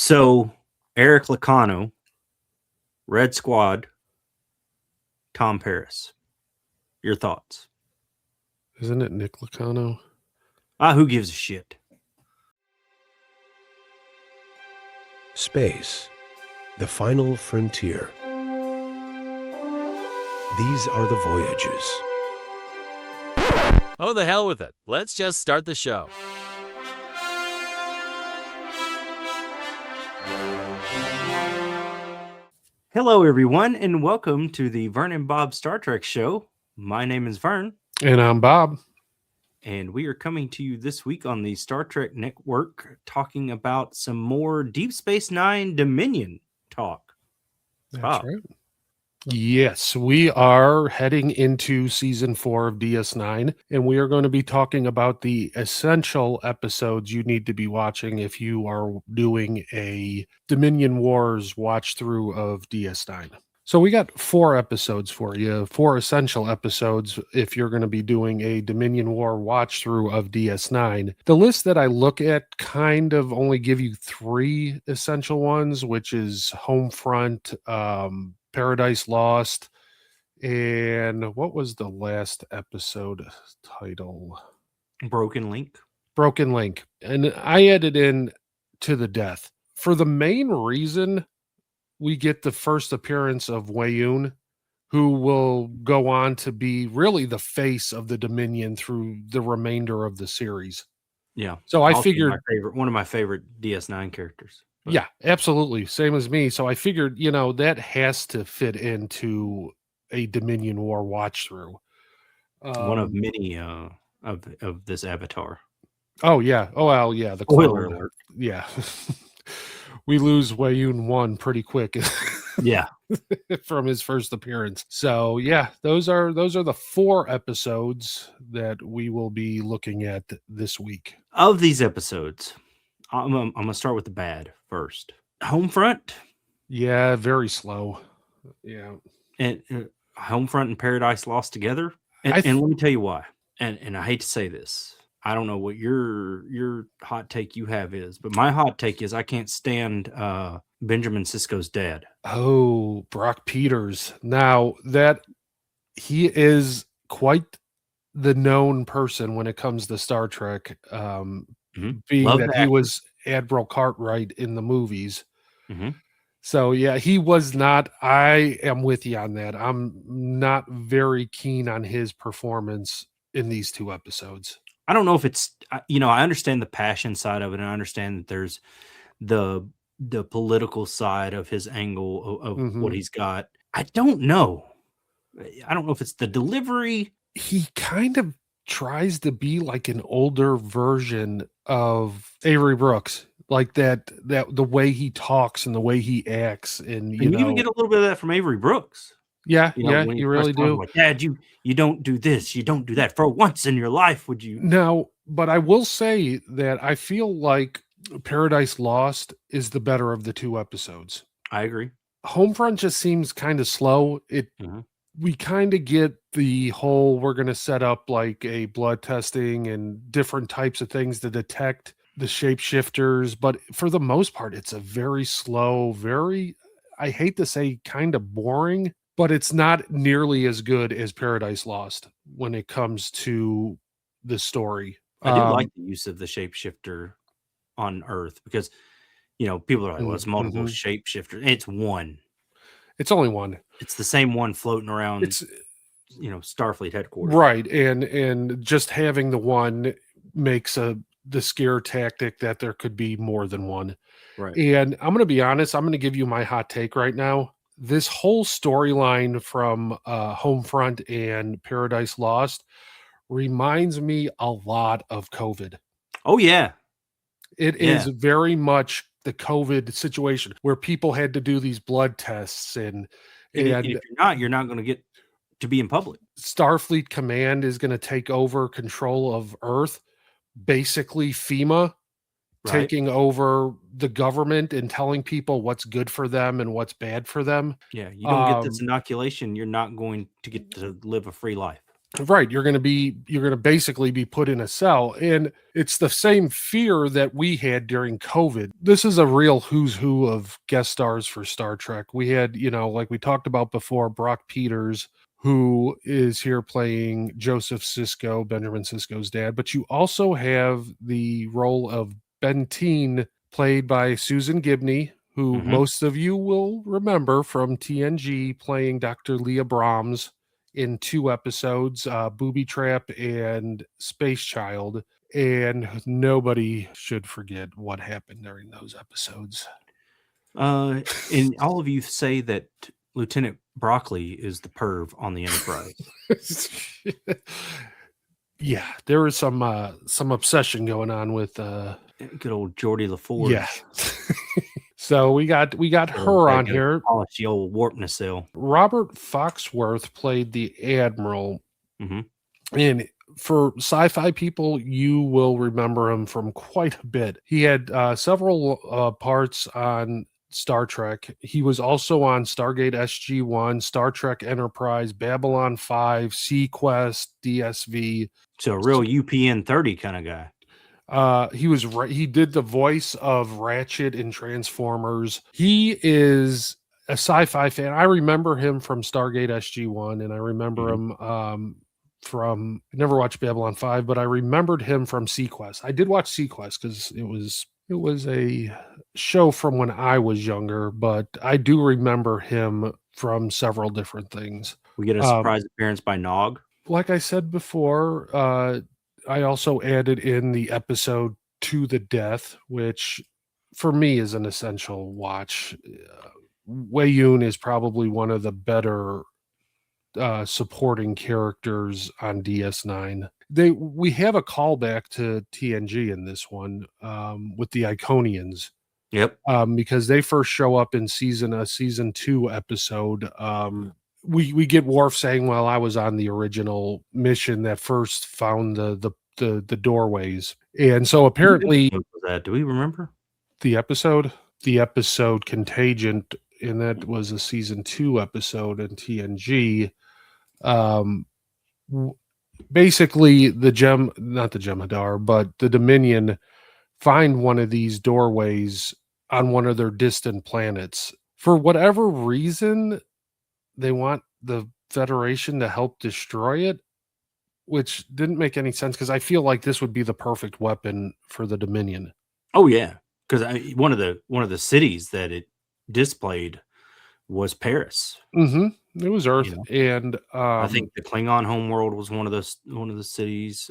So, Eric Lacano, Red Squad, Tom Paris. Your thoughts? Isn't it Nick Lacano? Who gives a shit? Space, the final frontier. These are the voyages. Oh, the hell with it. Let's just start the show. Hello, everyone, and welcome to the Vern and Bob Star Trek show. My name is Vern. And I'm Bob. And we are coming to you this week on the Star Trek Network talking about some more Deep Space Nine Dominion talk. That's Bob. right. Yes, we are heading into season 4 of DS9, and we are going to be talking about the essential episodes you need to be watching if you are doing a Dominion Wars watch through of DS9. So we got 4 episodes for you, 4 essential episodes if you're going to be doing a Dominion War watch through of DS9. The list that I look at kind of only give you 3 essential ones, which is Homefront, Paradise Lost, and what was the last episode title? Broken Link. Broken Link. And I added in To the Death. For the main reason we get the first appearance of Wayun, who will go on to be really the face of the Dominion through the remainder of the series. Yeah. So I Also figured one of my favorite DS9 characters. But yeah, absolutely. Same as me. So I figured, that has to fit into a Dominion War watch through. one of many of this Avatar. Oh, yeah. Oh, well, yeah. The Spoiler clone. alert. Yeah. We lose Wayun 1 pretty quick. Yeah. From his first appearance. So yeah, those are the 4 episodes that we will be looking at this week. Of these episodes, I'm going to start with the bad first. Homefront. Yeah, very slow. Yeah. And Homefront and Paradise Lost together. And let me tell you why. And I hate to say this. I don't know what your hot take you have is, but my hot take is I can't stand Benjamin Sisko's dad. Oh, Brock Peters. Now that he is quite the known person when it comes to Star Trek, being Love that the he actor. was Admiral Cartwright in the movies. Mm-hmm. So yeah, he was not. I am with you on that. I'm not very keen on his performance in these 2 episodes. I don't know if it's, I understand the passion side of it, and I understand that there's the political side of his angle of what he's got. I don't know. I don't know if it's the delivery. He kind of tries to be like an older version of Avery Brooks, like that the way he talks and the way he acts, and you even get a little bit of that from Avery Brooks. Yeah, when you really do. Like, Dad, you don't do this, you don't do that. For once in your life, would you? No, but I will say that I feel like Paradise Lost is the better of the 2 episodes. I agree. Homefront just seems kind of slow. We kind of get the whole, we're going to set up like a blood testing and different types of things to detect the shapeshifters, but for the most part, it's a very slow, I hate to say kind of boring, but it's not nearly as good as Paradise Lost when it comes to the story. I do like the use of the shapeshifter on Earth because, people are like, well, it's multiple shapeshifters. It's one. It's only one. It's the same one floating around. It's Starfleet headquarters, right? And just having the one makes the scare tactic that there could be more than one. Right. And I'm going to be honest. I'm going to give you my hot take right now. This whole storyline from Homefront and Paradise Lost reminds me a lot of COVID. Oh yeah, it is very much the COVID situation where people had to do these blood tests and if you're not going to get to be in public. Starfleet Command is going to take over control of Earth, basically FEMA taking over the government and telling people what's good for them and what's bad for them. Yeah, you don't get this inoculation, you're not going to get to live a free life. Right, you're going to basically be put in a cell, and it's the same fear that we had during COVID. This is a real who's who of guest stars for Star Trek. We had, like we talked about before, Brock Peters, who is here playing Joseph Sisko, Benjamin Sisko's dad, but you also have the role of Bentine, played by Susan Gibney, who most of you will remember from TNG, playing Dr. Leah Brahms in 2 episodes, Booby Trap and Space Child. And nobody should forget what happened during those episodes. And all of you say that Lieutenant Broccoli is the perv on the Enterprise. Yeah, there was some obsession going on with good old Geordie LaForge. Yeah. So we got her on here. Polish the old warp nacelle. Robert Foxworth played the Admiral. And for sci-fi people, you will remember him from quite a bit. He had several parts on Star Trek. He was also on Stargate SG-1, Star Trek Enterprise, Babylon 5, Sequest, DSV. So a real UPN 30 kind of guy. He did the voice of Ratchet in Transformers. He is a sci-fi fan. I remember him from Stargate SG-1, and I remember him from, I never watched Babylon 5, but I remembered him from Sequest. I did watch Sequest because it was a show from when I was younger, but I do remember him from several different things. We get a surprise appearance by Nog. Like I said before, I also added in the episode To the Death, which for me is an essential watch. Wei Yun is probably one of the better supporting characters on DS9. We have a callback to TNG in this one with the Iconians. Yep. Because they first show up in season 2 episode. We get Worf saying, well, I was on the original mission that first found the doorways. And so apparently, do we remember the episode Contagion, and that was a season 2 episode in TNG. Basically the Jem'Hadar, but the Dominion find one of these doorways on one of their distant planets. For whatever reason, they want the Federation to help destroy it, which didn't make any sense because I feel like this would be the perfect weapon for the Dominion. Oh yeah, because one of the cities that it displayed was Paris. It was Earth, and I think the Klingon homeworld was one of the cities.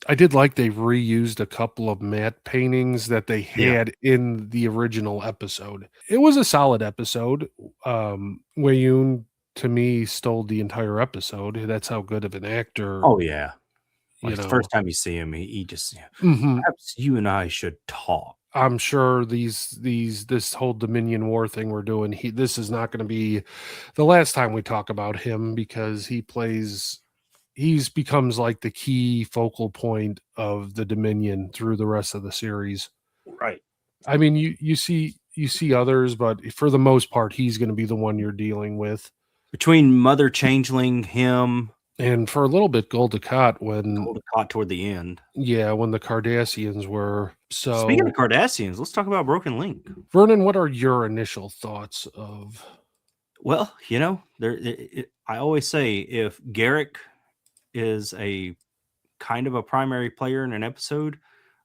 I did like they reused a couple of matte paintings that they had in the original episode. It was a solid episode. Wei Yun, to me, stole the entire episode. That's how good of an actor. Oh yeah, the first time you see him, he just perhaps you and I should talk. I'm sure this whole Dominion War thing we're doing, this is not going to be the last time we talk about him, because he's becomes like the key focal point of the Dominion through the rest of the series. Right. I mean, you see others, but for the most part, he's going to be the one you're dealing with. Between Mother Changeling, him, and for a little bit, Gul Dukat toward the end. Yeah, when the Cardassians were. So speaking of Cardassians, let's talk about Broken Link. Vernon, what are your initial thoughts of? Well, I always say if Garrick is a kind of a primary player in an episode,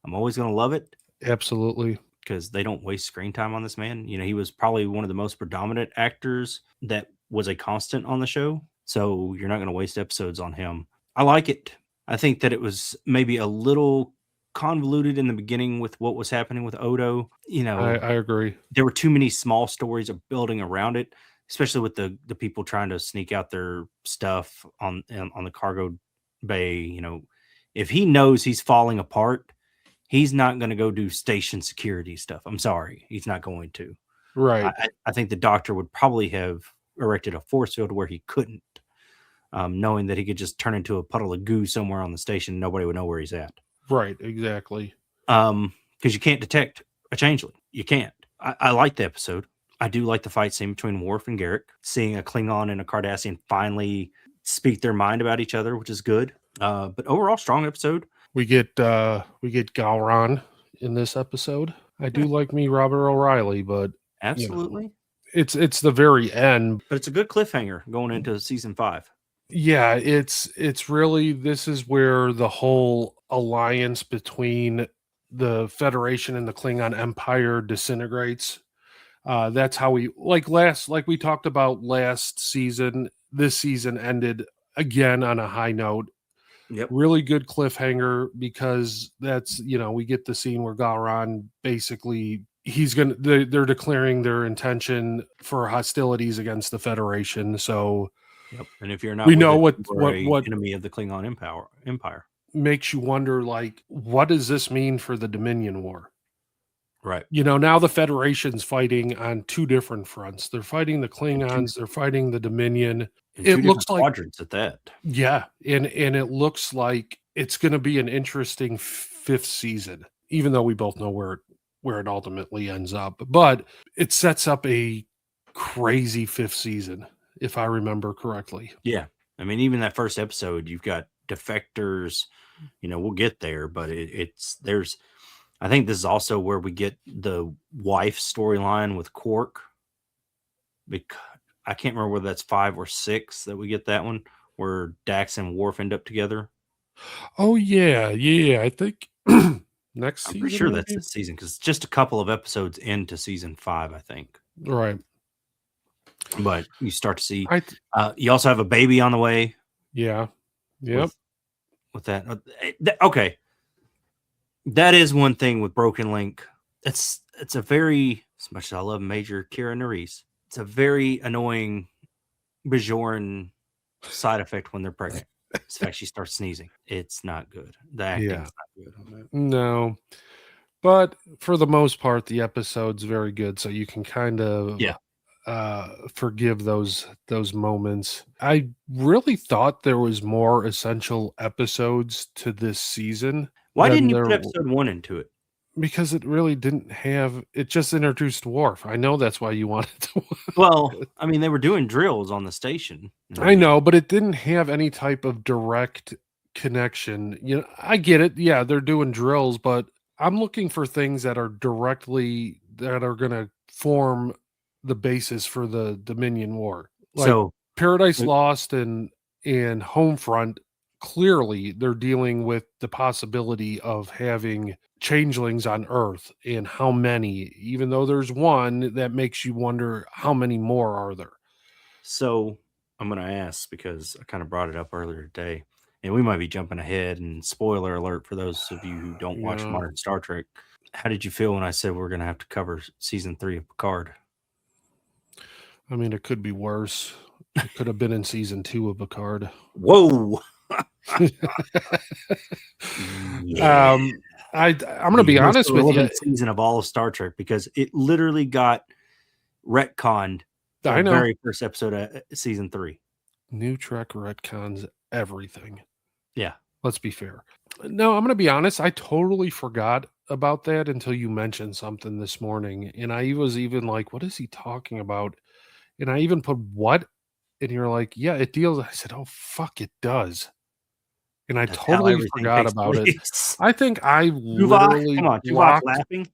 I'm always going to love it. Absolutely. Because they don't waste screen time on this man. He was probably one of the most predominant actors that was a constant on the show. So you're not going to waste episodes on him. I like it. I think that it was maybe a little convoluted in the beginning with what was happening with Odo. I agree. There were too many small stories of building around it, especially with the people trying to sneak out their stuff on the cargo bay. If he knows he's falling apart, he's not going to go do station security stuff. I'm sorry. He's not going to. Right. I think the Doctor would probably have erected a force field where he couldn't, knowing that he could just turn into a puddle of goo somewhere on the station. Nobody would know where he's at. Right. Exactly. Because you can't detect a changeling. You can't. I like the episode. I do like the fight scene between Worf and Garrick. Seeing a Klingon and a Cardassian finally speak their mind about each other, which is good. But overall, strong episode. We get Gowron in this episode. I do like me Robert O'Reilly, but Absolutely. It's the very end. But it's a good cliffhanger going into season 5. Yeah, it's really, this is where the whole alliance between the Federation and the Klingon Empire disintegrates. That's how we like we talked about last season. This season ended again on a high note. Yep. Really good cliffhanger, because that's, we get the scene where Gowron basically they're declaring their intention for hostilities against the Federation. So yep. And if you're not, we know what what enemy of the Klingon Empire makes you wonder, like, what does this mean for the Dominion War? Right. Now the Federation's fighting on two different fronts. They're fighting the Klingons, they're fighting the Dominion. It looks like quadrants at that. Yeah, and it looks like it's going to be an interesting 5th season, even though we both know where it ultimately ends up. But it sets up a crazy 5th season, if I remember correctly. Yeah. I mean, even that first episode, you've got defectors, we'll get there, but I think this is also where we get the wife storyline with Quark. Because I can't remember whether that's 5 or 6 that we get that one, where Dax and Worf end up together. Oh yeah. I think next season. I'm pretty sure that's this season, because it's just a couple of episodes into season 5, I think. Right. But you start to see. You also have a baby on the way. Yeah. Yep. With that. Okay. That is one thing with Broken Link. It's a very, as much as I love Major Kira Nerys, it's a very annoying Bajoran side effect when they're pregnant. It's the fact she starts sneezing. It's not good. The acting's not good on that. No. But for the most part, the episode's very good, so you can kind of forgive those moments. I really thought there was more essential episodes to this season. Why didn't you put episode 1 into it? Because it really didn't have. It just introduced Worf. I know that's why you wanted to. Well, I mean, they were doing drills on the station. I know, but it didn't have any type of direct connection. I get it. Yeah, they're doing drills, but I'm looking for things that are going to form the basis for the Dominion War. Like, so Paradise Lost and Homefront, clearly they're dealing with the possibility of having changelings on Earth, and how many, even though there's one, that makes you wonder how many more are there. So I'm going to ask, because I kind of brought it up earlier today, and we might be jumping ahead, and spoiler alert for those of you who don't watch modern Star Trek. How did you feel when I said we're going to have to cover season 3 of Picard? I mean, it could be worse. It could have been in season 2 of Picard. Whoa. Yeah. I'm going to be honest with you. Season of all of Star Trek, because it literally got retconned. I know. The very first episode of season 3. New Trek retcons everything. Yeah. Let's be fair. No, I'm going to be honest. I totally forgot about that until you mentioned something this morning. And I was even like, what is he talking about? And I even put what? And you're like, yeah, it deals. I said, oh, fuck, it does. And I totally forgot about it. I think I literally blocked. Laughing.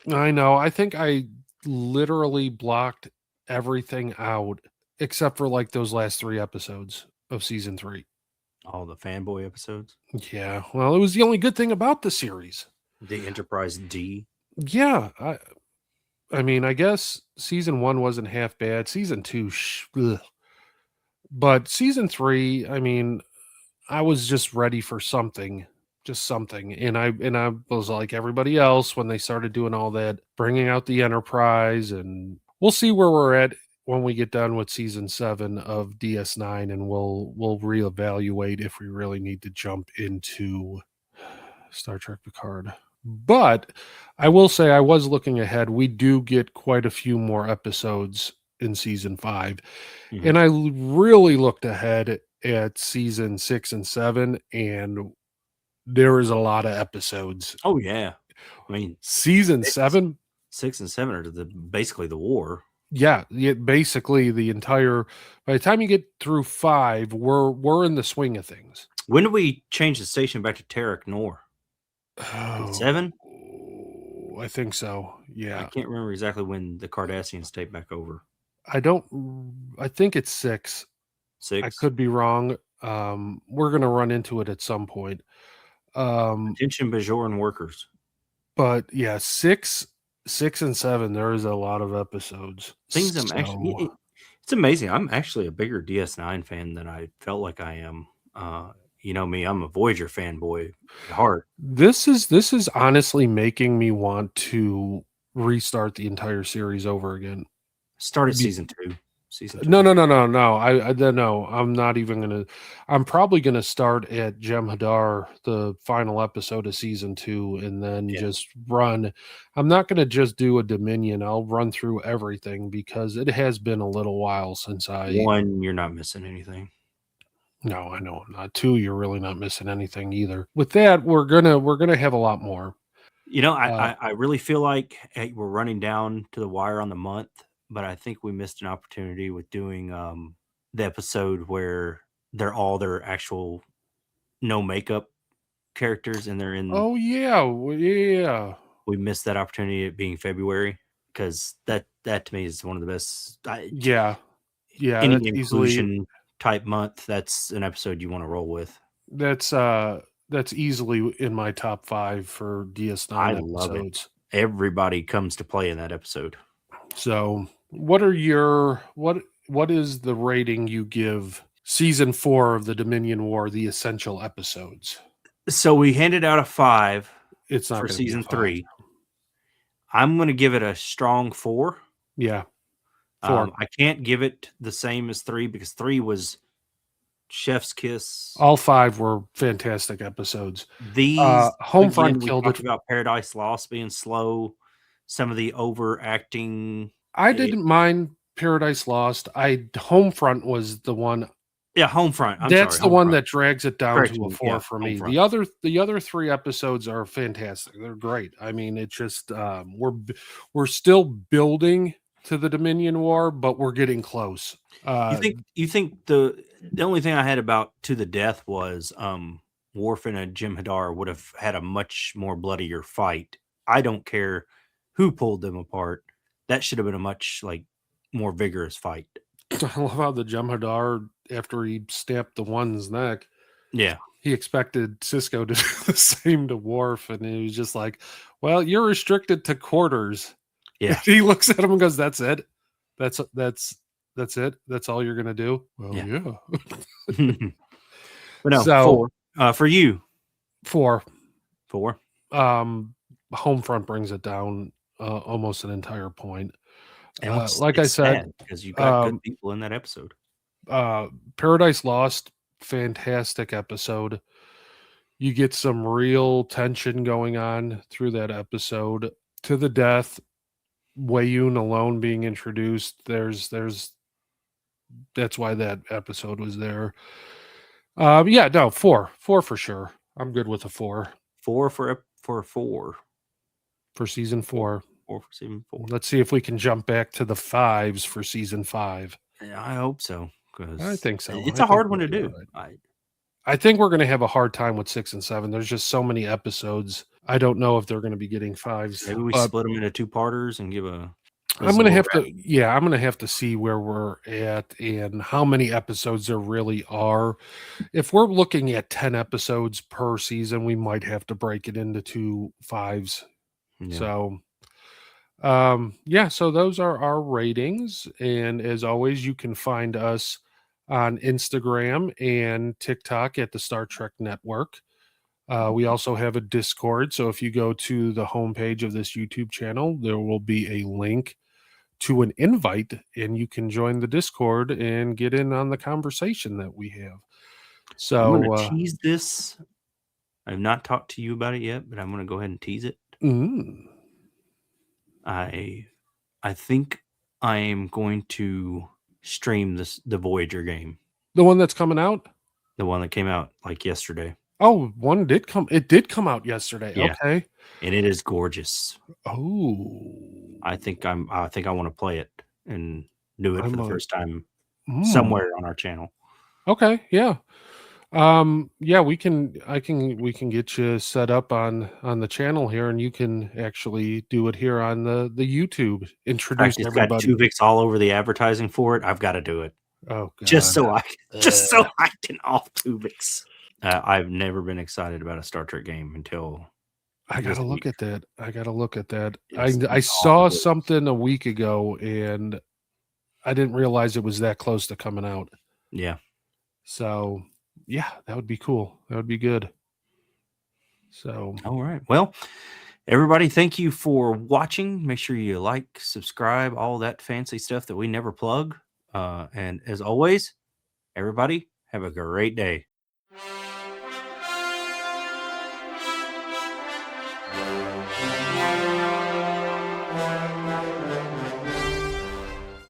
I know. I think I literally blocked everything out except for like those last 3 episodes of season 3. All the fanboy episodes. Yeah. Well, it was the only good thing about the series. The Enterprise D. Yeah. I mean, I guess season 1 wasn't half bad. Season 2, but season 3, I mean, I was just ready for something, and I was like everybody else when they started doing all that, bringing out the Enterprise, and we'll see where we're at when we get done with season 7 of DS9, and we'll reevaluate if we really need to jump into Star Trek Picard. But I will say, I was looking ahead. We do get quite a few more episodes in season 5, and I really looked ahead at season 6 and 7, and there is a lot of episodes. Oh yeah, I mean, season 6 and 7 are basically the war. Yeah, basically the entire. By the time you get through 5, we're in the swing of things. When did we change the station back to Tarek Nor? Oh, 7? I think so. I Yeah, can't remember exactly when the Cardassians take back over. I don't. I think it's 6. I 6? could be wrong. We're gonna run into it at some point. Attention Bajoran workers. But yeah, 6 and 7, there is a lot of episodes. Things I'm actually it's amazing. I'm actually a bigger DS9 fan than I felt like I am. You know me, I'm a Voyager fanboy at heart. This is honestly making me want to restart the entire series over again. Started Be- season 2. Season 2. No. No. I'm not even gonna. I'm probably gonna start at Jem'Hadar, the final episode of season 2, and then Yeah. just run. I'm not gonna just do a Dominion. I'll run through everything because it has been a little while since I. 1, you're not missing anything. No, I know I'm not. 2, you're really not missing anything either. With that, we're gonna have a lot more. You know, I really feel like we're running down to the wire on the month, but I think we missed an opportunity with doing the episode where they're all their actual no makeup characters and they're in. Oh yeah, yeah. We missed that opportunity at being February because that to me is one of the best. Yeah. Any That's inclusion type month, that's an episode you want to roll with. That's easily in my top 5 for DS9 I episodes. love it. Everybody comes to play in that episode. So, what is the rating you give season 4 of the Dominion War, the essential episodes? So we handed out a 5. It's not for gonna be a season 5. 3. I'm going to give it a strong 4. Yeah. 4. I can't give it the same as 3 because 3 was chef's kiss. All 5 were fantastic episodes. These Homefront again, killed we talked it. about Paradise Lost being slow, some of the overacting. I didn't mind Paradise Lost. Homefront was the one. Yeah, Homefront. That's the one Homefront. that drags it down Correct to a me. 4 Yeah, for me. Homefront. The other 3 episodes are fantastic. They're great. I mean, it's just we're still building to the Dominion War, but we're getting close. You think the only thing I had about To the Death was Worf and Jem'Hadar would have had a much more bloodier fight. I don't care who pulled them apart. That should have been a much more vigorous fight. I love how the Jem'Hadar, after he stabbed the one's neck, Yeah, he expected Cisco to do the same to Worf, and he was just like, "Well, you're restricted to quarters." Yeah. And he looks at him and goes, "That's it. That's it. That's all you're gonna do." Well, yeah. But no, So 4 for you. 4. 4. Homefront brings it down almost an entire point. And like I said, because you got good people in that episode. Paradise Lost, fantastic episode. You get some real tension going on through that episode. To the Death, Wayun alone being introduced. That's why that episode was there. 4 for sure. I'm good with a 4. 4 for 4 for season 4. 4 for season 4. Let's see if we can jump back to the 5s for season 5. Yeah, I hope so. I think so. It's a hard one to do. Right. I think we're going to have a hard time with 6 and 7. There's just so many episodes. I don't know if they're going to be getting 5s. Maybe we split them into 2-parters and give a. I'm going to have to see where we're at and how many episodes there really are. If we're looking at 10 episodes per season, we might have to break it into 2 5s. Yeah. So, so those are our ratings. And as always, you can find us on Instagram and TikTok at the Star Trek Network. We also have a Discord. So if you go to the homepage of this YouTube channel, there will be a link to an invite and you can join the Discord and get in on the conversation that we have. So I'm going to tease this. I've not talked to you about it yet, but I'm going to go ahead and tease it. I think I am going to stream the Voyager game. The one that's coming out? The one that came out yesterday. Oh, one did come. It did come out yesterday. Yeah. Okay. And it is gorgeous. Oh. I think I want to play it. and do it for the first time somewhere on our channel. Okay, yeah. Yeah, we can get you set up on the channel here, and you can actually do it here on the YouTube. Introduce It's got everybody. Tuvix all over the advertising for it. I've got to do it. Oh god. Just so I can off Tuvix. I've never been excited about a Star Trek game until I gotta look at that. It's I saw awesome. something a week ago, and I didn't realize it was that close to coming out. Yeah. So yeah, that would be cool. That would be good. So all right. Well, everybody, thank you for watching. Make sure you like, subscribe, all that fancy stuff that we never plug. And as always, everybody, have a great day.